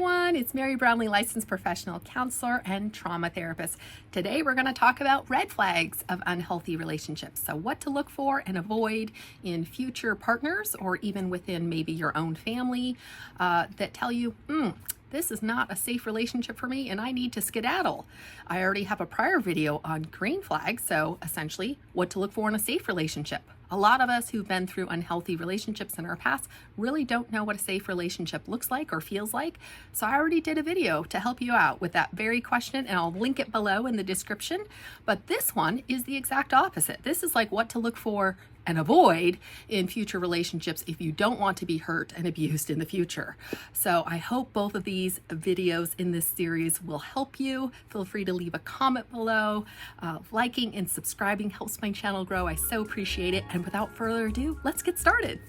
everyone, it's Mary Brownlee, licensed professional counselor and trauma therapist. Today we're going to talk about red flags of unhealthy relationships. So what to look for and avoid in future partners or even within maybe your own family that tell you, this is not a safe relationship for me and I need to skedaddle. I already have a prior video on green flags, so essentially what to look for in a safe relationship. A lot of us who've been through unhealthy relationships in our past really don't know what a safe relationship looks like or feels like. So I already did a video to help you out with that very question, and I'll link it below in the description. But this one is the exact opposite. This is like what to look for and avoid in future relationships if you don't want to be hurt and abused in the future. So I hope both of these videos in this series will help you. Feel free to leave a comment below. Liking and subscribing helps my channel grow. I so appreciate it. And without further ado, let's get started.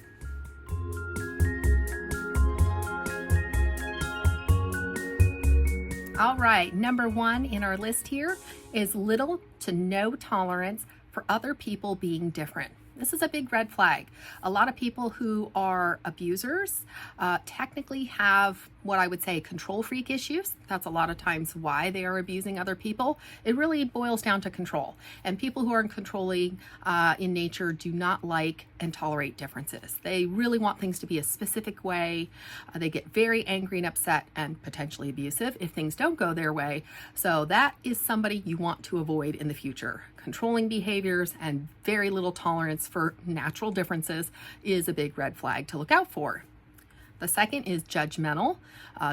All right, number one in our list here is little to no tolerance for other people being different. This is a big red flag. A lot of people who are abusers technically have what I would say control freak issues. That's a lot of times why they are abusing other people. It really boils down to control. And people who are controlling in nature do not like and tolerate differences. They really want things to be a specific way. They get very angry and upset and potentially abusive if things don't go their way. So that is somebody you want to avoid in the future. Controlling behaviors and very little tolerance for natural differences is a big red flag to look out for. The second is judgmental.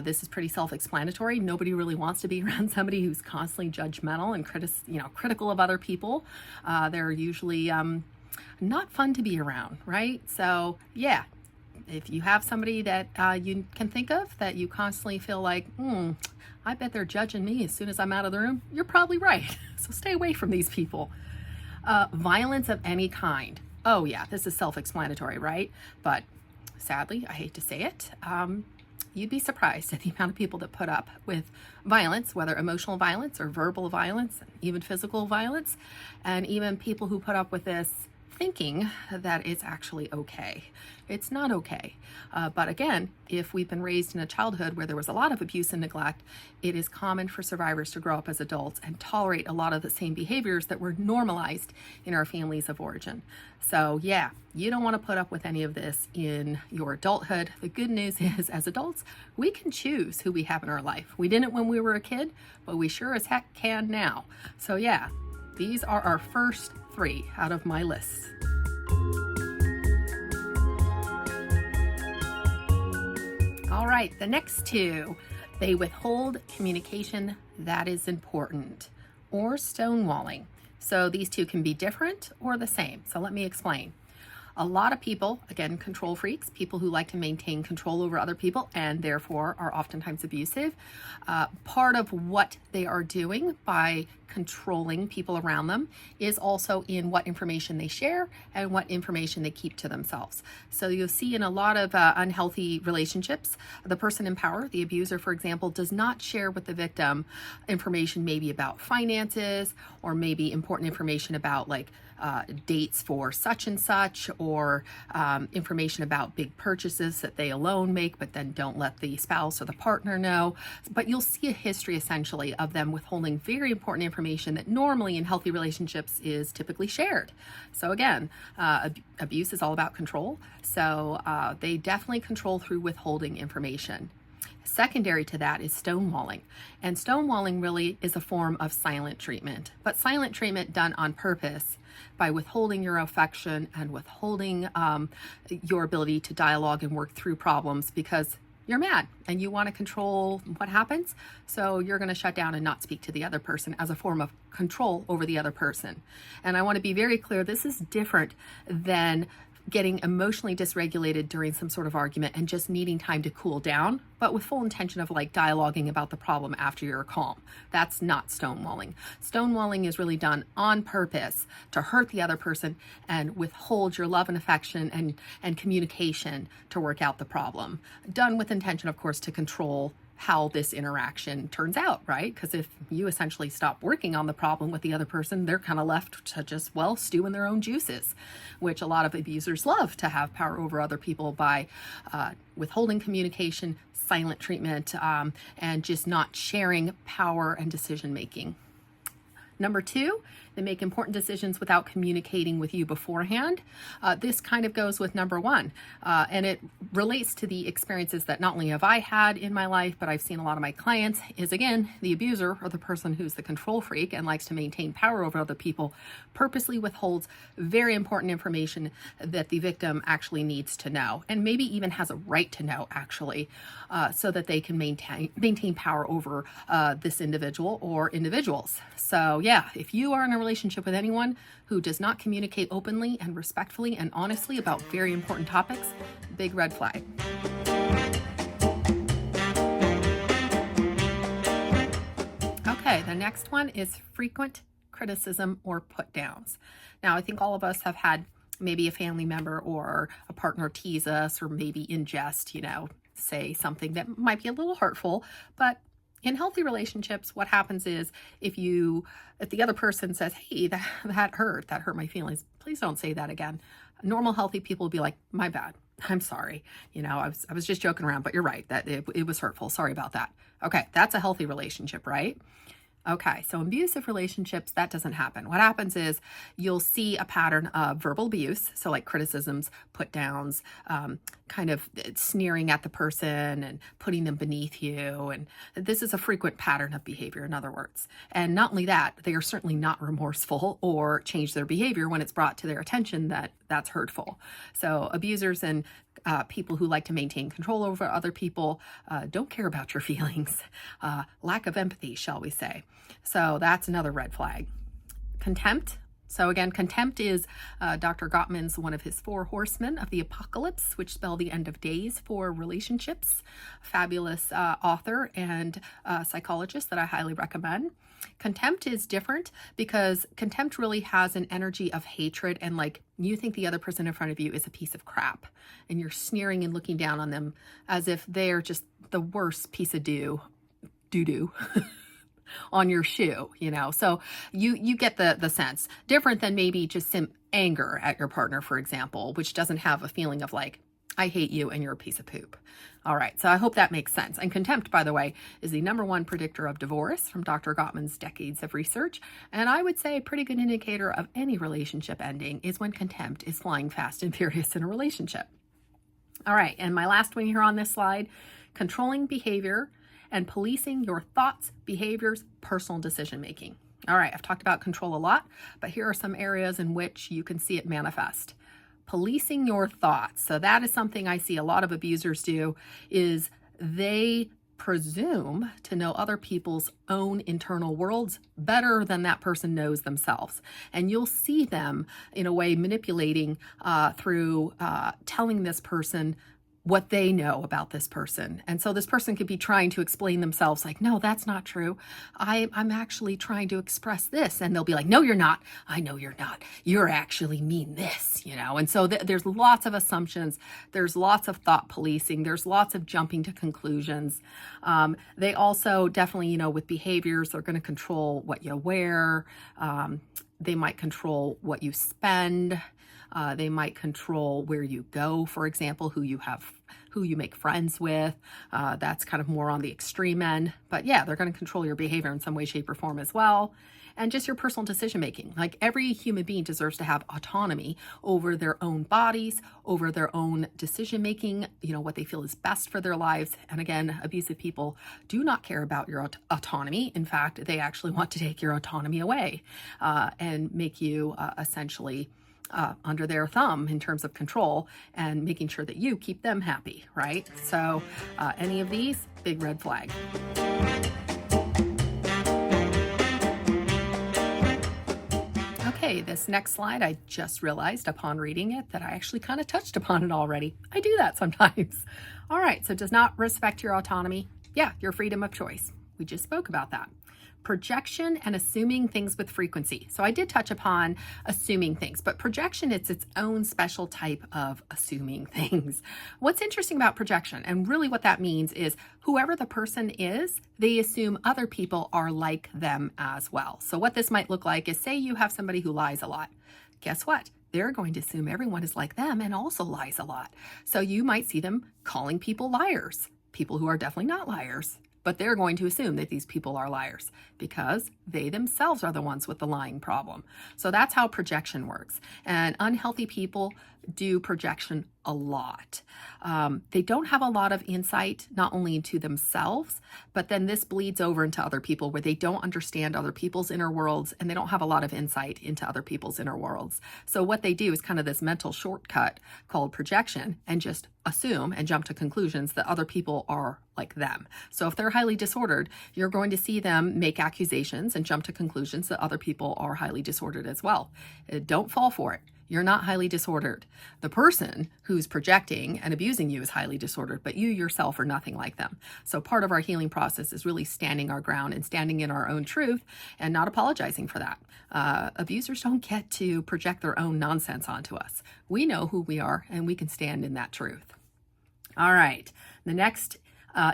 This is pretty self-explanatory. Nobody really wants to be around somebody who's constantly judgmental and critical of other people. They're usually not fun to be around, right? So yeah, if you have somebody that you can think of that you constantly feel like, I bet they're judging me as soon as I'm out of the room, you're probably right. So stay away from these people. Violence of any kind. Oh yeah, this is self-explanatory, right? But sadly, I hate to say it, you'd be surprised at the amount of people that put up with violence, whether emotional violence or verbal violence, even physical violence, and even people who put up with this thinking that it's actually okay. It's not okay. But again, if we've been raised in a childhood where there was a lot of abuse and neglect, it is common for survivors to grow up as adults and tolerate a lot of the same behaviors that were normalized in our families of origin. So yeah, you don't want to put up with any of this in your adulthood. The good news is, as adults, we can choose who we have in our life. We didn't when we were a kid, but we sure as heck can now. So yeah, these are our first 3 out of my list. All right, the next 2, they withhold communication that is important, or stonewalling. So these 2 can be different or the same. So let me explain. A lot of people, again, control freaks, people who like to maintain control over other people and therefore are oftentimes abusive. Part of what they are doing by controlling people around them is also in what information they share and what information they keep to themselves. So you'll see in a lot of unhealthy relationships, the person in power, the abuser, for example, does not share with the victim information maybe about finances or maybe important information about like dates for such and such, or information about big purchases that they alone make but then don't let the spouse or the partner know. But you'll see a history essentially of them withholding very important information that normally in healthy relationships is typically shared. So again, abuse is all about control. So they definitely control through withholding information. Secondary to that is stonewalling. And stonewalling really is a form of silent treatment, but silent treatment done on purpose by withholding your affection and withholding your ability to dialogue and work through problems because you're mad and you want to control what happens. So you're going to shut down and not speak to the other person as a form of control over the other person. And I want to be very clear, this is different than getting emotionally dysregulated during some sort of argument and just needing time to cool down, but with full intention of like dialoguing about the problem after you're calm. That's not stonewalling. Stonewalling is really done on purpose to hurt the other person and withhold your love and affection and communication to work out the problem. Done with intention, of course, to control how this interaction turns out, right? Because if you essentially stop working on the problem with the other person, they're kind of left to just, well, stew in their own juices, which a lot of abusers love, to have power over other people by withholding communication, silent treatment, and just not sharing power and decision making. Number two, they make important decisions without communicating with you beforehand. This kind of goes with number one, and it relates to the experiences that not only have I had in my life, but I've seen a lot of my clients, is again, the abuser, or the person who's the control freak and likes to maintain power over other people, purposely withholds very important information that the victim actually needs to know, and maybe even has a right to know, actually, so that they can maintain power over this individual or individuals. So yeah, if you are in a relationship with anyone who does not communicate openly and respectfully and honestly about very important topics, big red flag. Okay, the next one is frequent criticism or put downs. Now, I think all of us have had maybe a family member or a partner tease us, or maybe in jest, say something that might be a little hurtful, but in healthy relationships, what happens is if the other person says, hey, that hurt my feelings, please don't say that again. Normal, healthy people will be like, my bad, I'm sorry. I was just joking around, but you're right, that it was hurtful. Sorry about that. Okay, that's a healthy relationship, right? Okay, so in abusive relationships, that doesn't happen. What happens is you'll see a pattern of verbal abuse, so like criticisms, put downs, kind of sneering at the person and putting them beneath you. And this is a frequent pattern of behavior, in other words. And not only that, they are certainly not remorseful or change their behavior when it's brought to their attention that that's hurtful. So abusers and people who like to maintain control over other people don't care about your feelings. Lack of empathy, shall we say. So that's another red flag. Contempt. So again, contempt is Dr. Gottman's one of his 4 horsemen of the apocalypse, which spell the end of days for relationships. Fabulous author and psychologist that I highly recommend. Contempt is different because contempt really has an energy of hatred, and like you think the other person in front of you is a piece of crap, and you're sneering and looking down on them as if they're just the worst piece of doo-doo on your shoe, So you get the sense. Different than maybe just some anger at your partner, for example, which doesn't have a feeling of like, I hate you and you're a piece of poop. All right, so I hope that makes sense. And contempt, by the way, is the #1 predictor of divorce from Dr. Gottman's decades of research. And I would say a pretty good indicator of any relationship ending is when contempt is flying fast and furious in a relationship. All right, and my last one here on this slide, controlling behavior and policing your thoughts, behaviors, personal decision-making. All right, I've talked about control a lot, but here are some areas in which you can see it manifest. Policing your thoughts. So that is something I see a lot of abusers do, is they presume to know other people's own internal worlds better than that person knows themselves. And you'll see them in a way manipulating through telling this person what they know about this person. And so this person could be trying to explain themselves like, no, that's not true. I'm actually trying to express this. And they'll be like, no, you're not. I know you're not. You're actually mean this, And so there's lots of assumptions. There's lots of thought policing. There's lots of jumping to conclusions. They also definitely, with behaviors, they're going to control what you wear. They might control what you spend. They might control where you go, for example, who you make friends with. That's kind of more on the extreme end. But yeah, they're going to control your behavior in some way, shape, or form as well. And just your personal decision making. Like every human being deserves to have autonomy over their own bodies, over their own decision making, what they feel is best for their lives. And again, abusive people do not care about your autonomy. In fact, they actually want to take your autonomy away and make you essentially under their thumb in terms of control and making sure that you keep them happy, right? So any of these, big red flag. Okay, this next slide, I just realized upon reading it that I actually kind of touched upon it already. I do that sometimes. All right, so does not respect your autonomy. Yeah, your freedom of choice. We just spoke about that. projection and assuming things with frequency. So I did touch upon assuming things, but projection, it's its own special type of assuming things. What's interesting about projection, and really what that means, is whoever the person is, they assume other people are like them as well. So what this might look like is, say you have somebody who lies a lot. Guess what? They're going to assume everyone is like them and also lies a lot. So you might see them calling people liars, people who are definitely not liars, but they're going to assume that these people are liars because they themselves are the ones with the lying problem. So that's how projection works. And unhealthy people do projection a lot. They don't have a lot of insight, not only into themselves, but then this bleeds over into other people where they don't understand other people's inner worlds and they don't have a lot of insight into other people's inner worlds. So what they do is kind of this mental shortcut called projection and just assume and jump to conclusions that other people are like them. So if they're highly disordered, you're going to see them make accusations and jump to conclusions that other people are highly disordered as well. Don't fall for it. You're not highly disordered. The person who's projecting and abusing you is highly disordered, but you yourself are nothing like them. So part of our healing process is really standing our ground and standing in our own truth and not apologizing for that. Abusers don't get to project their own nonsense onto us. We know who we are and we can stand in that truth. All right. The next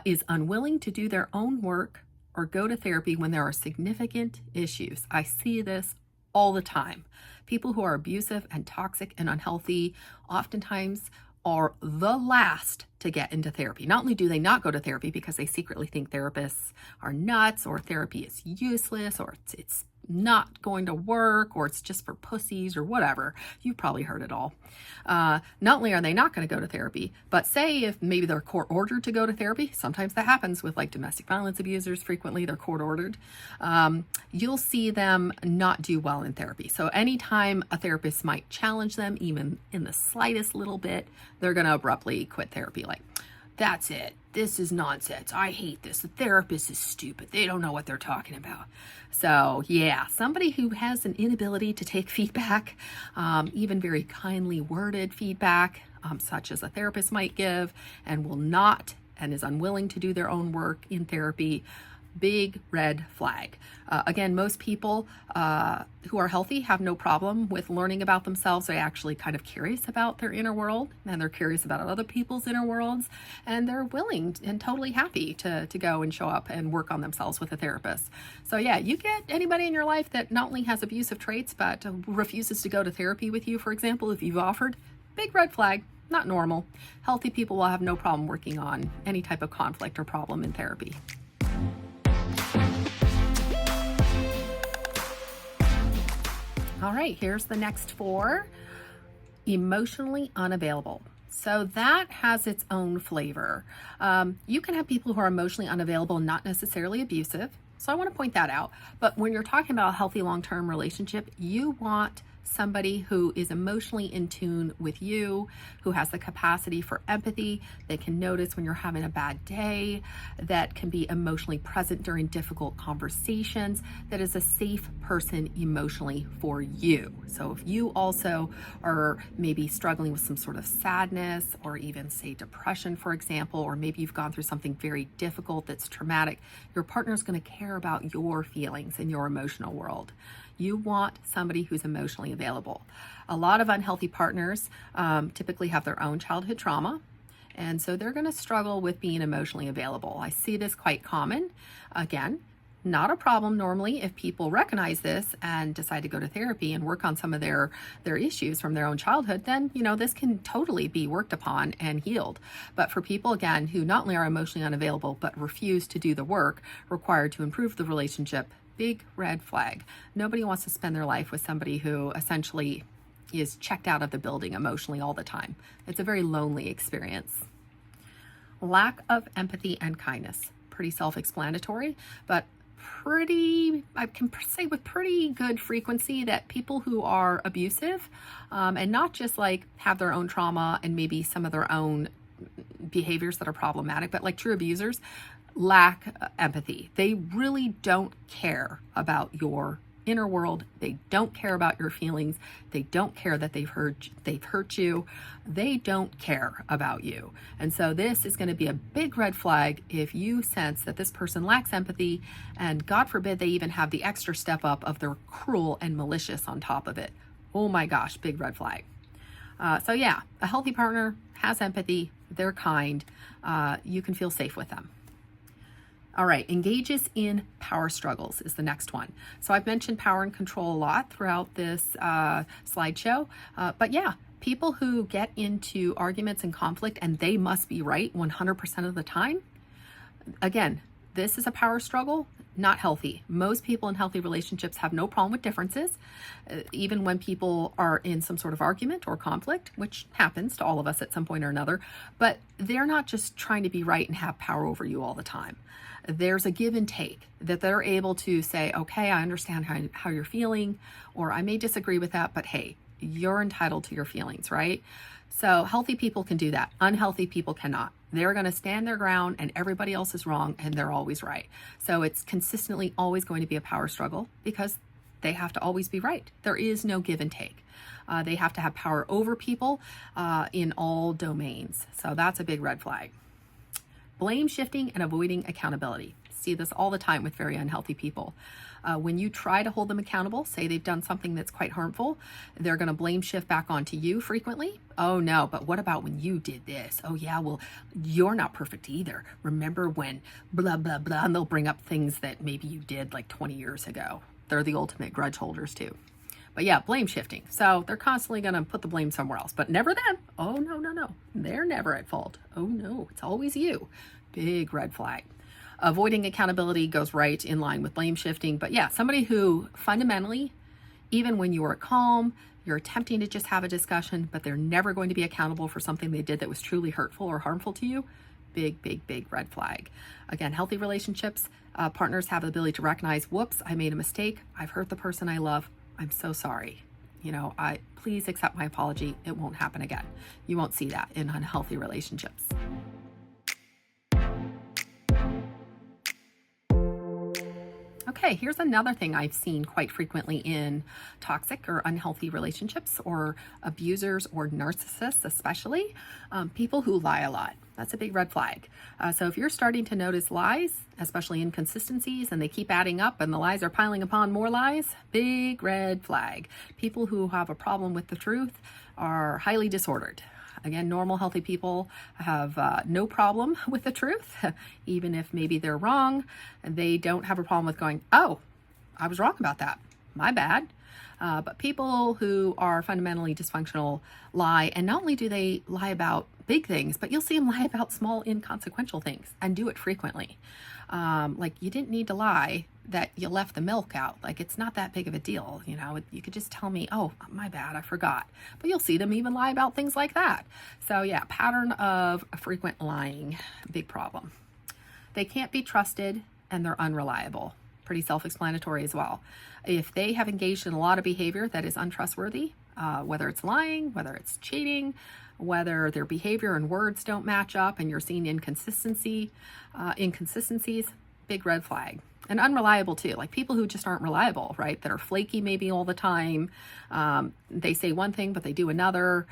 is unwilling to do their own work or go to therapy when there are significant issues. I see this all the time. People who are abusive and toxic and unhealthy oftentimes are the last to get into therapy. Not only do they not go to therapy because they secretly think therapists are nuts or therapy is useless or it's not going to work or it's just for pussies or whatever. You've probably heard it all. Not only are they not going to go to therapy, but say if maybe they're court ordered to go to therapy, sometimes that happens with like domestic violence abusers, frequently they're court ordered, you'll see them not do well in therapy. So anytime a therapist might challenge them, even in the slightest little bit, they're going to abruptly quit therapy. Like, that's it. This is nonsense. I hate this. The therapist is stupid. They don't know what they're talking about. So yeah, somebody who has an inability to take feedback, even very kindly worded feedback, such as a therapist might give, and will not and is unwilling to do their own work in therapy, big red flag. Again, most people who are healthy have no problem with learning about themselves. They're actually kind of curious about their inner world and they're curious about other people's inner worlds, and they're willing and totally happy to go and show up and work on themselves with a therapist. So yeah, you get anybody in your life that not only has abusive traits but refuses to go to therapy with you, for example, if you've offered, big red flag. Not normal. Healthy people will have no problem working on any type of conflict or problem in therapy. All right, here's the next 4. Emotionally unavailable. So that has its own flavor. You can have people who are emotionally unavailable, not necessarily abusive. So I want to point that out. But when you're talking about a healthy long-term relationship, you want somebody who is emotionally in tune with you, who has the capacity for empathy, that can notice when you're having a bad day, that can be emotionally present during difficult conversations, that is a safe person emotionally for you. So if you also are maybe struggling with some sort of sadness or even say depression, for example, or maybe you've gone through something very difficult that's traumatic, your partner is going to care about your feelings and your emotional world. You want somebody who's emotionally available. A lot of unhealthy partners typically have their own childhood trauma, and so they're going to struggle with being emotionally available. I see this quite common. Again, not a problem normally if people recognize this and decide to go to therapy and work on some of their issues from their own childhood, then, this can totally be worked upon and healed. But for people, again, who not only are emotionally unavailable, but refuse to do the work required to improve the relationship, big red flag. Nobody wants to spend their life with somebody who essentially is checked out of the building emotionally all the time. It's a very lonely experience. Lack of empathy and kindness. Pretty self-explanatory, but I can say with pretty good frequency that people who are abusive and not just like have their own trauma and maybe some of their own behaviors that are problematic, but like true abusers, lack empathy. They really don't care about your inner world. They don't care about your feelings. They don't care that they've hurt you. They don't care about you. And so this is going to be a big red flag if you sense that this person lacks empathy, and God forbid they even have the extra step up of they're cruel and malicious on top of it. Oh my gosh, big red flag. So yeah, a healthy partner has empathy. They're kind. You can feel safe with them. All right, engages in power struggles is the next one. So I've mentioned power and control a lot throughout this slideshow. But yeah, people who get into arguments and conflict and they must be right 100% of the time. Again, this is a power struggle, not healthy. Most people in healthy relationships have no problem with differences, even when people are in some sort of argument or conflict, which happens to all of us at some point or another. But they're not just trying to be right and have power over you all the time. There's a give and take that they're able to say, okay, I understand how you're feeling, or I may disagree with that, but hey, you're entitled to your feelings, right? So healthy people can do that. Unhealthy people cannot. They're going to stand their ground and everybody else is wrong and they're always right. So it's consistently always going to be a power struggle because they have to always be right. There is no give and take. They have to have power over people in all domains. So that's a big red flag. Blame shifting and avoiding accountability. See this all the time with very unhealthy people. When you try to hold them accountable, say they've done something that's quite harmful, they're going to blame shift back onto you frequently. Oh no, but what about when you did this? Oh yeah, well, you're not perfect either. Remember when blah, blah, blah, and they'll bring up things that maybe you did like 20 years ago. They're the ultimate grudge holders too. But yeah, blame shifting. So they're constantly going to put the blame somewhere else, but never them. Oh, no. They're never at fault. Oh no, it's always you. Big red flag. Avoiding accountability goes right in line with blame shifting. But yeah, somebody who fundamentally, even when you are calm, you're attempting to just have a discussion, but they're never going to be accountable for something they did that was truly hurtful or harmful to you. Big red flag. Again, healthy relationships, partners have the ability to recognize, whoops, I made a mistake. I've hurt the person I love. I'm so sorry. Please accept my apology. It won't happen again. You won't see that in unhealthy relationships. Okay, here's another thing I've seen quite frequently in toxic or unhealthy relationships, or abusers or narcissists especially, people who lie a lot. That's a big red flag. So if you're starting to notice lies, especially inconsistencies, and they keep adding up and the lies are piling upon more lies, big red flag. People who have a problem with the truth are highly disordered. Again, normal, healthy people have no problem with the truth, even if maybe they're wrong. They don't have a problem with going, oh, I was wrong about that. My bad. But people who are fundamentally dysfunctional lie, and not only do they lie about big things, but you'll see them lie about small, inconsequential things and do it frequently. Like, you didn't need to lie that you left the milk out. Like, it's not that big of a deal. You could just tell me, oh, my bad, I forgot. But you'll see them even lie about things like that. So yeah, pattern of frequent lying, big problem. They can't be trusted and they're unreliable. Pretty self-explanatory as well. If they have engaged in a lot of behavior that is untrustworthy, whether it's lying, whether it's cheating, whether their behavior and words don't match up and you're seeing inconsistencies, big red flag. And unreliable too, like people who just aren't reliable, right? That are flaky maybe all the time. They say one thing, but they do another.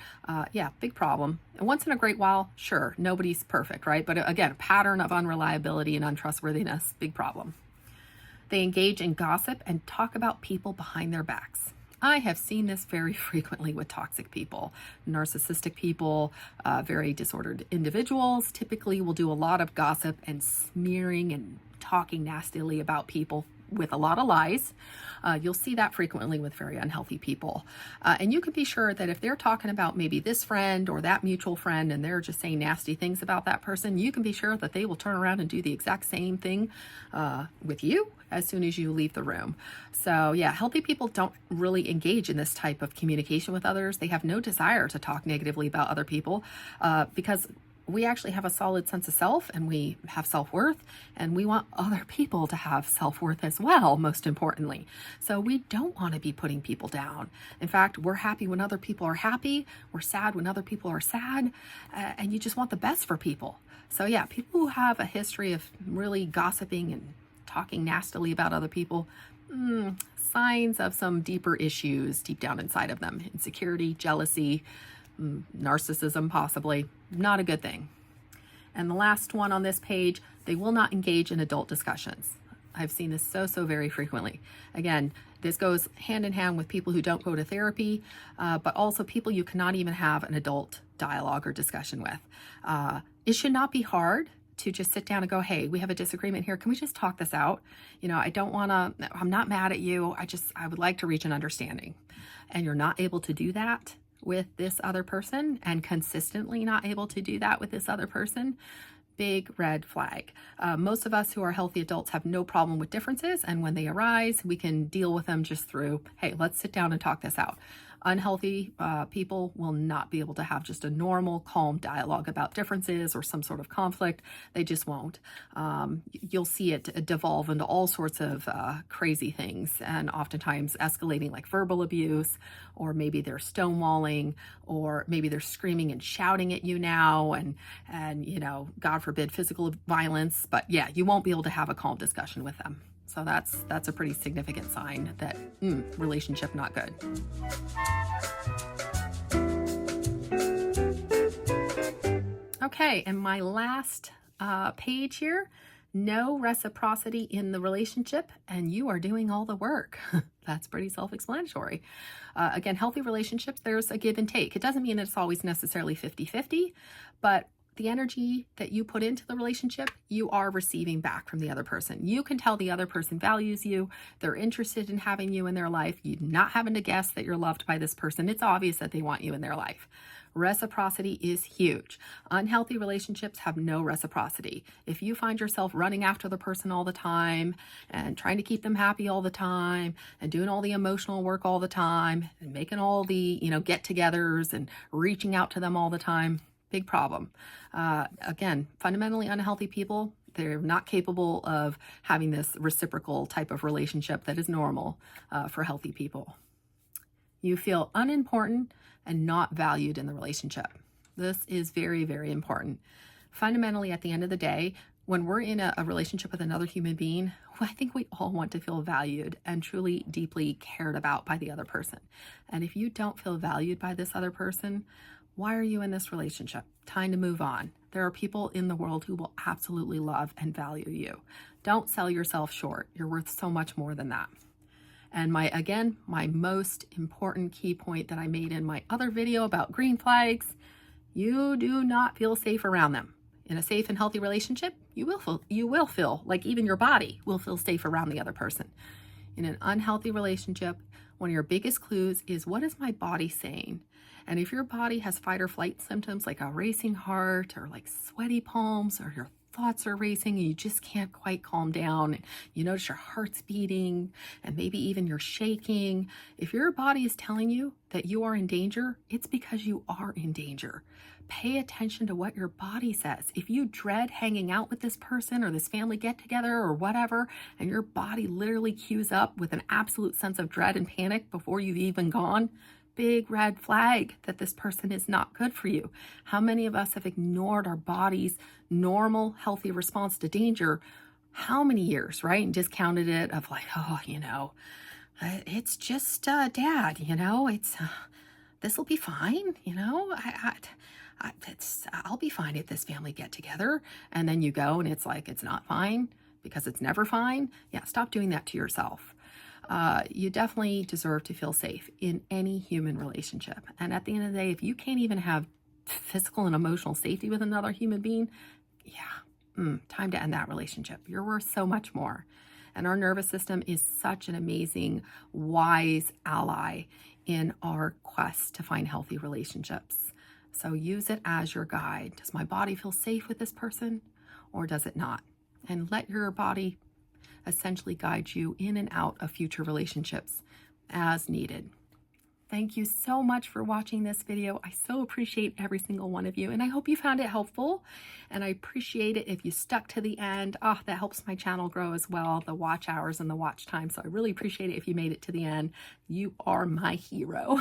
Yeah, big problem. And once in a great while, sure, nobody's perfect, right? But again, a pattern of unreliability and untrustworthiness, big problem. They engage in gossip and talk about people behind their backs. I have seen this very frequently with toxic people. Narcissistic people, very disordered individuals typically will do a lot of gossip and smearing and talking nastily about people with a lot of lies. You'll see that frequently with very unhealthy people. And you can be sure that if they're talking about maybe this friend or that mutual friend and they're just saying nasty things about that person, you can be sure that they will turn around and do the exact same thing with you as soon as you leave the room. So yeah, healthy people don't really engage in this type of communication with others. They have no desire to talk negatively about other people because we actually have a solid sense of self and we have self-worth, and we want other people to have self-worth as well, most importantly. So we don't want to be putting people down. In fact, we're happy when other people are happy. We're sad when other people are sad, and you just want the best for people. So yeah, people who have a history of really gossiping and talking nastily about other people, signs of some deeper issues deep down inside of them. Insecurity, jealousy, narcissism, possibly. Not a good thing. And the last one on this page, they will not engage in adult discussions. I've seen this so very frequently. Again, this goes hand in hand with people who don't go to therapy, but also people you cannot even have an adult dialogue or discussion with. It should not be hard to just sit down and go, hey, we have a disagreement here. Can we just talk this out? You know, I'm not mad at you. I would like to reach an understanding. And you're not able to do that with this other person, and consistently not able to do that with this other person, big red flag. Most of us who are healthy adults have no problem with differences, and when they arise, we can deal with them just through, hey, let's sit down and talk this out. Unhealthy people will not be able to have just a normal, calm dialogue about differences or some sort of conflict. They just won't. You'll see it devolve into all sorts of crazy things, and oftentimes escalating, like verbal abuse, or maybe they're stonewalling, or maybe they're screaming and shouting at you now, and you know, God forbid, physical violence. But yeah, you won't be able to have a calm discussion with them. So that's a pretty significant sign that relationship not good. Okay, and my last page here, no reciprocity in the relationship, and you are doing all the work. That's pretty self-explanatory. Again, healthy relationships, there's a give and take. It doesn't mean that it's always necessarily 50-50, but the energy that you put into the relationship, you are receiving back from the other person. You can tell the other person values you. They're interested in having you in their life. You're not having to guess that you're loved by this person. It's obvious that they want you in their life. Reciprocity is huge. Unhealthy relationships have no reciprocity. If you find yourself running after the person all the time and trying to keep them happy all the time and doing all the emotional work all the time and making all the, get-togethers and reaching out to them all the time, big problem. Again, fundamentally unhealthy people, they're not capable of having this reciprocal type of relationship that is normal for healthy people. You feel unimportant and not valued in the relationship. This is very, very important. Fundamentally, at the end of the day, when we're in a relationship with another human being, I think we all want to feel valued and truly deeply cared about by the other person. And if you don't feel valued by this other person, why are you in this relationship? Time to move on. There are people in the world who will absolutely love and value you. Don't sell yourself short. You're worth so much more than that. And my most important key point that I made in my other video about green flags, you do not feel safe around them. In a safe and healthy relationship, you will feel like even your body will feel safe around the other person. In an unhealthy relationship, one of your biggest clues is, what is my body saying? And if your body has fight or flight symptoms like a racing heart or like sweaty palms, or your thoughts are racing and you just can't quite calm down, and you notice your heart's beating and maybe even you're shaking, if your body is telling you that you are in danger, it's because you are in danger. Pay attention to what your body says. If you dread hanging out with this person or this family get together or whatever, and your body literally cues up with an absolute sense of dread and panic before you've even gone, big red flag that this person is not good for you. How many of us have ignored our body's normal, healthy response to danger? How many years, right? And discounted it of like, it's just dad, it's, this will be fine. I'll be fine at this family get together. And then you go and it's like, it's not fine because it's never fine. Yeah. Stop doing that to yourself. You definitely deserve to feel safe in any human relationship. And at the end of the day, if you can't even have physical and emotional safety with another human being, time to end that relationship. You're worth so much more. And our nervous system is such an amazing, wise ally in our quest to find healthy relationships. So use it as your guide. Does my body feel safe with this person, or does it not? And let your body essentially guide you in and out of future relationships as needed. Thank you so much for watching this video. I so appreciate every single one of you, and I hope you found it helpful. And I appreciate it if you stuck to the end. Oh, that helps my channel grow as well, the watch hours and the watch time. So I really appreciate it if you made it to the end. You are my hero.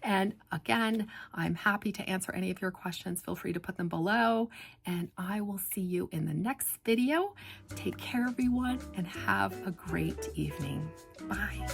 And again, I'm happy to answer any of your questions. Feel free to put them below, and I will see you in the next video. Take care, everyone, and have a great evening. Bye.